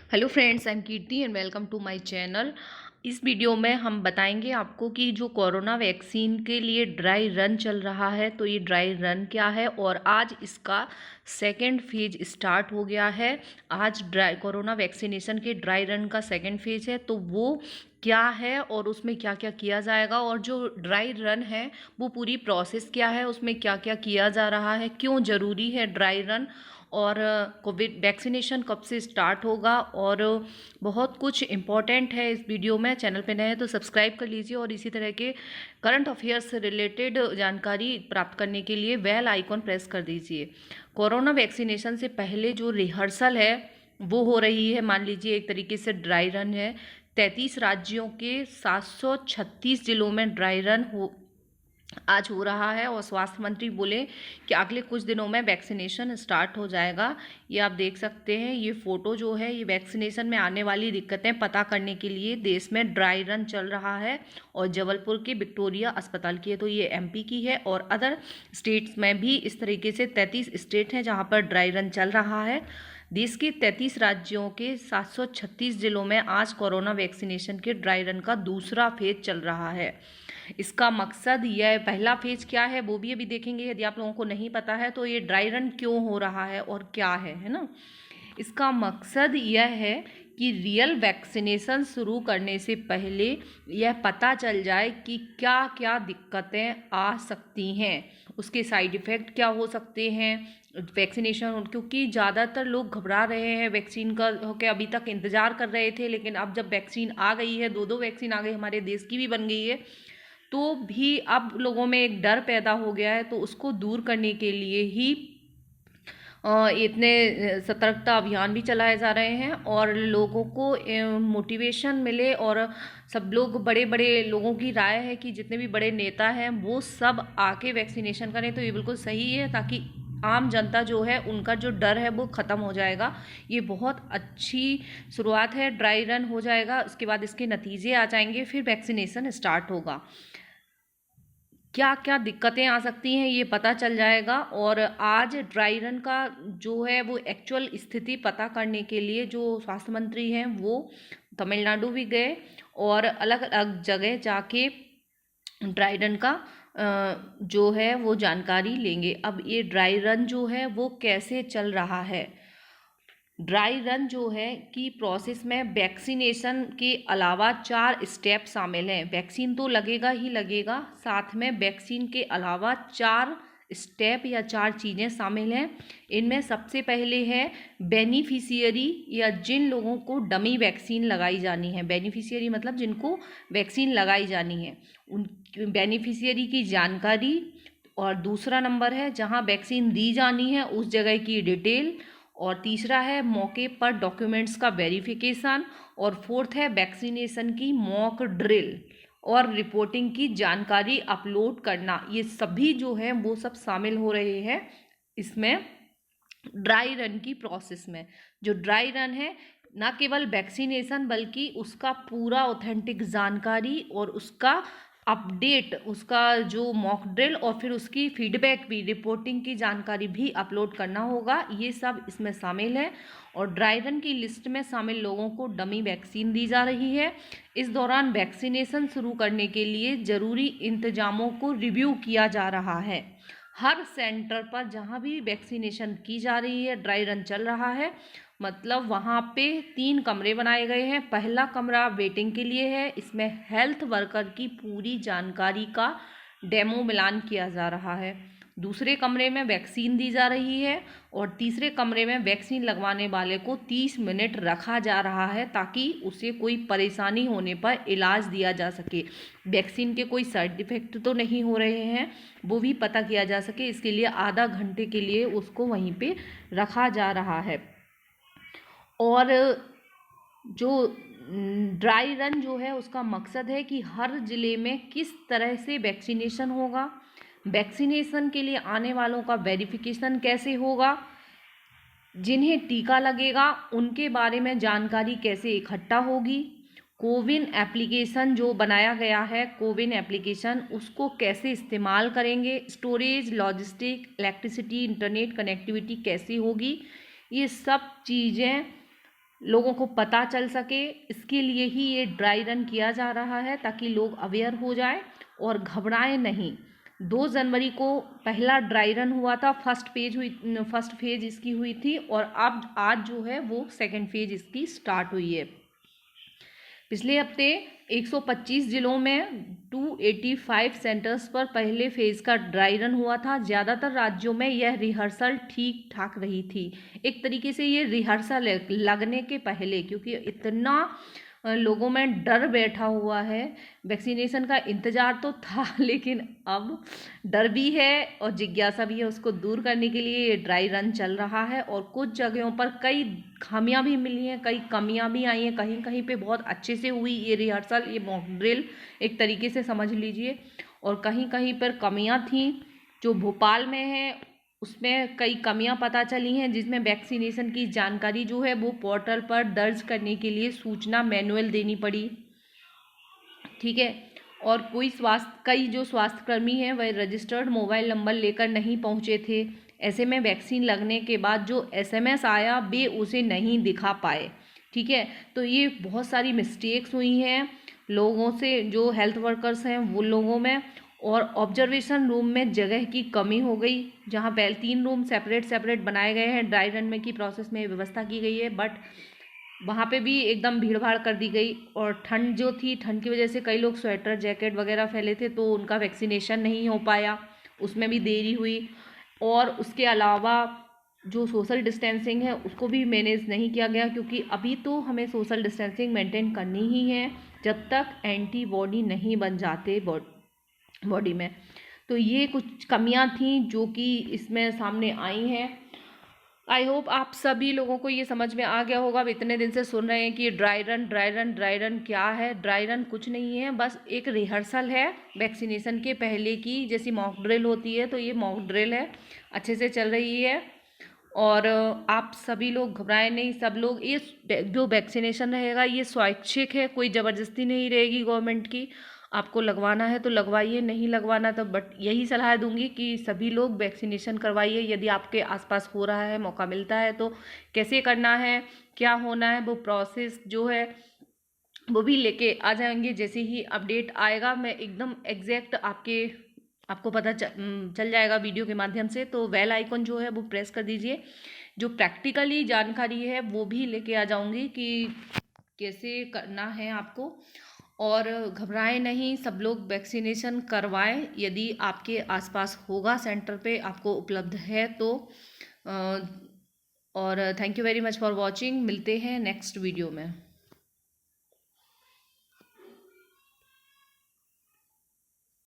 Hello friends, I am Kirti and welcome to my channel. इस video में हम बताएंगे आपको कि जो कोरोना वैक्सीन के लिए ड्राई रन चल रहा है, तो ये ड्राई रन क्या है और आज इसका सेकेंड फेज स्टार्ट हो गया है। आज कोरोना वैक्सीनेशन के ड्राई रन का सेकेंड फेज है, तो वो क्या है और उसमें क्या क्या किया जाएगा, और जो ड्राई रन है वो पूरी प्रोसेस क्या है, उसमें क्या क्या किया जा रहा है, क्यों ज़रूरी है ड्राई रन, और कोविड वैक्सीनेशन कब से स्टार्ट होगा, और बहुत कुछ इम्पॉर्टेंट है इस वीडियो में। चैनल पे नए हैं तो सब्सक्राइब कर लीजिए और इसी तरह के करंट अफेयर्स से रिलेटेड जानकारी प्राप्त करने के लिए बेल आइकॉन प्रेस कर दीजिए। कोरोना वैक्सीनेशन से पहले जो रिहर्सल है वो हो रही है, मान लीजिए एक तरीके से ड्राई रन है। 33 राज्यों के 736 जिलों में ड्राई रन आज हो रहा है, और स्वास्थ्य मंत्री बोले कि अगले कुछ दिनों में वैक्सीनेशन स्टार्ट हो जाएगा। ये आप देख सकते हैं, ये फोटो जो है ये वैक्सीनेशन में आने वाली दिक्कतें पता करने के लिए देश में ड्राई रन चल रहा है, और जबलपुर के विक्टोरिया अस्पताल की है, तो ये एमपी की है, और अदर स्टेट्स में भी इस तरीके से 33 स्टेट हैं जहाँ पर ड्राई रन चल रहा है। देश के 33 राज्यों के 736 जिलों में आज कोरोना वैक्सीनेशन के ड्राई रन का दूसरा फेज चल रहा है। इसका मकसद यह पहला फेज क्या है वो भी अभी देखेंगे। यदि आप लोगों को नहीं पता है तो ये ड्राई रन क्यों हो रहा है और क्या है ना। इसका मकसद यह है कि रियल वैक्सीनेशन शुरू करने से पहले यह पता चल जाए कि क्या क्या दिक्कतें आ सकती हैं, उसके साइड इफ़ेक्ट क्या हो सकते हैं वैक्सीनेशन, क्योंकि ज़्यादातर लोग घबरा रहे हैं वैक्सीन का के अभी तक इंतज़ार कर रहे थे, लेकिन अब जब वैक्सीन आ गई है, दो वैक्सीन आ गई, हमारे देश की भी बन गई है, तो भी अब लोगों में एक डर पैदा हो गया है। तो उसको दूर करने के लिए ही इतने सतर्कता अभियान भी चलाए जा रहे हैं, और लोगों को मोटिवेशन मिले, और सब लोग बड़े बड़े लोगों की राय है कि जितने भी बड़े नेता हैं वो सब आके वैक्सीनेशन करें, तो ये बिल्कुल सही है, ताकि आम जनता जो है उनका जो डर है वो ख़त्म हो जाएगा। ये बहुत अच्छी शुरुआत है, ड्राई रन हो जाएगा, उसके बाद इसके नतीजे आ जाएंगे, फिर वैक्सीनेशन स्टार्ट होगा। क्या क्या दिक्कतें आ सकती हैं ये पता चल जाएगा, और आज ड्राई रन का जो है वो एक्चुअल स्थिति पता करने के लिए जो स्वास्थ्य मंत्री हैं वो तमिलनाडु भी गए, और अलग अलग जगह जाके ड्राई रन का जो है वो जानकारी लेंगे। अब ये ड्राई रन जो है वो कैसे चल रहा है। ड्राई रन जो है कि प्रोसेस में वैक्सीनेशन के अलावा 4 स्टेप शामिल हैं। वैक्सीन तो लगेगा ही लगेगा, साथ में वैक्सीन के अलावा 4 स्टेप या 4 चीज़ें शामिल हैं। इनमें सबसे पहले है बेनिफिशियरी, या जिन लोगों को डमी वैक्सीन लगाई जानी है। बेनिफिशियरी मतलब जिनको वैक्सीन लगाई जानी है, उन बेनिफिशियरी की जानकारी। और दूसरा नंबर है जहां वैक्सीन दी जानी है उस जगह की डिटेल, और तीसरा है मौके पर डॉक्यूमेंट्स का वेरिफिकेशन, और फोर्थ है वैक्सीनेशन की मॉक ड्रिल और रिपोर्टिंग की जानकारी अपलोड करना। ये सभी जो है वो सब शामिल हो रहे हैं इसमें ड्राई रन की प्रोसेस में। जो ड्राई रन है ना केवल वैक्सीनेशन बल्कि उसका पूरा ऑथेंटिक जानकारी और उसका अपडेट, उसका जो मॉक ड्रिल और फिर उसकी फीडबैक भी, रिपोर्टिंग की जानकारी भी अपलोड करना होगा। ये सब इसमें शामिल है, और ड्राई रन की लिस्ट में शामिल लोगों को डमी वैक्सीन दी जा रही है। इस दौरान वैक्सीनेशन शुरू करने के लिए ज़रूरी इंतजामों को रिव्यू किया जा रहा है। हर सेंटर पर जहाँ भी वैक्सीनेशन की जा रही है, ड्राई रन चल रहा है, मतलब वहाँ पे 3 कमरे बनाए गए हैं। पहला कमरा वेटिंग के लिए है, इसमें हेल्थ वर्कर की पूरी जानकारी का डेमो मिलान किया जा रहा है। दूसरे कमरे में वैक्सीन दी जा रही है, और तीसरे कमरे में वैक्सीन लगवाने वाले को 30 मिनट रखा जा रहा है ताकि उसे कोई परेशानी होने पर इलाज दिया जा सके। वैक्सीन के कोई साइड इफ़ेक्ट तो नहीं हो रहे हैं वो भी पता किया जा सके, इसके लिए आधा घंटे के लिए उसको वहीं पे रखा जा रहा है। और जो ड्राई रन जो है उसका मकसद है कि हर ज़िले में किस तरह से वैक्सीनेशन होगा, वैक्सीनेशन के लिए आने वालों का वेरिफिकेशन कैसे होगा, जिन्हें टीका लगेगा उनके बारे में जानकारी कैसे इकट्ठा होगी, कोविन एप्लीकेशन जो बनाया गया है, कोविन एप्लीकेशन उसको कैसे इस्तेमाल करेंगे, storage, logistic, electricity, internet connectivity कैसी होगी, ये सब चीज़ें लोगों को पता चल सके, इसके लिए ही ये ड्राई रन किया जा रहा है, ताकि लोग अवेयर हो जाएं और घबराएं नहीं। 2 जनवरी को पहला ड्राई रन हुआ था, फर्स्ट फेज इसकी हुई थी, और अब आज जो है वो सेकंड फेज इसकी स्टार्ट हुई है। पिछले हफ्ते 125 जिलों में 285 सेंटर्स पर पहले फेज का ड्राई रन हुआ था। ज़्यादातर राज्यों में यह रिहर्सल ठीक ठाक रही थी। एक तरीके से ये रिहर्सल है लगने के पहले, क्योंकि इतना लोगों में डर बैठा हुआ है। वैक्सीनेशन का इंतज़ार तो था, लेकिन अब डर भी है और जिज्ञासा भी है। उसको दूर करने के लिए ये ड्राई रन चल रहा है, और कुछ जगहों पर कई खामियां भी मिली हैं, कई कमियां भी आई हैं। कहीं कहीं पे बहुत अच्छे से हुई ये रिहर्सल, ये मॉक ड्रिल एक तरीके से समझ लीजिए, और कहीं कहीं पर कमियां थी। जो भोपाल में है उसमें कई कमियां पता चली हैं, जिसमें वैक्सीनेशन की जानकारी जो है वो पोर्टल पर दर्ज करने के लिए सूचना मैनुअल देनी पड़ी। ठीक है, और कई जो स्वास्थ्यकर्मी हैं वह रजिस्टर्ड मोबाइल नंबर लेकर नहीं पहुंचे थे। ऐसे में वैक्सीन लगने के बाद जो SMS आया वे उसे नहीं दिखा पाए। ठीक है, तो ये बहुत सारी मिस्टेक्स हुई हैं लोगों से, जो हेल्थ वर्कर्स हैं वो लोगों में। और ऑब्जर्वेशन रूम में जगह की कमी हो गई, जहाँ पहले 3 रूम सेपरेट बनाए गए हैं, ड्राई रन में की प्रोसेस में व्यवस्था की गई है, बट वहाँ पे भी एकदम भीड़ भाड़ कर दी गई। और ठंड जो थी, ठंड की वजह से कई लोग स्वेटर जैकेट वगैरह फैले थे, तो उनका वैक्सीनेशन नहीं हो पाया, उसमें भी देरी हुई। और उसके अलावा जो सोशल डिस्टेंसिंग है उसको भी मैनेज नहीं किया गया, क्योंकि अभी तो हमें सोशल डिस्टेंसिंग मेंटेन करनी ही है जब तक एंटीबॉडी नहीं बन जाते बॉडी में। तो ये कुछ कमियां थी जो कि इसमें सामने आई हैं। आई होप आप सभी लोगों को ये समझ में आ गया होगा। अब इतने दिन से सुन रहे हैं कि ड्राई रन क्या है। ड्राई रन कुछ नहीं है, बस एक रिहर्सल है वैक्सीनेशन के पहले की, जैसी मॉक ड्रिल होती है, तो ये मॉक ड्रिल है, अच्छे से चल रही है। और आप सभी लोग घबराएं नहीं, सब लोग, ये जो वैक्सीनेशन रहेगा ये स्वैच्छिक है, कोई ज़बरदस्ती नहीं रहेगी गवर्नमेंट की। आपको लगवाना है तो लगवाइए, नहीं लगवाना तो बट यही सलाह दूंगी कि सभी लोग वैक्सीनेशन करवाइए। यदि आपके आसपास हो रहा है, मौका मिलता है, तो कैसे करना है, क्या होना है, वो प्रोसेस जो है वो भी लेके आ जाएंगे। जैसे ही अपडेट आएगा मैं एकदम एग्जैक्ट आपको पता चल जाएगा वीडियो के माध्यम से। तो बेल आइकन जो है वो प्रेस कर दीजिए। जो प्रैक्टिकली जानकारी है वो भी लेके आ जाऊंगी कि कैसे करना है आपको। और घबराएं नहीं, सब लोग वैक्सीनेशन करवाएं यदि आपके आसपास होगा, सेंटर पे आपको उपलब्ध है तो। और thank you very much for watching. मिलते हैं नेक्स्ट वीडियो में।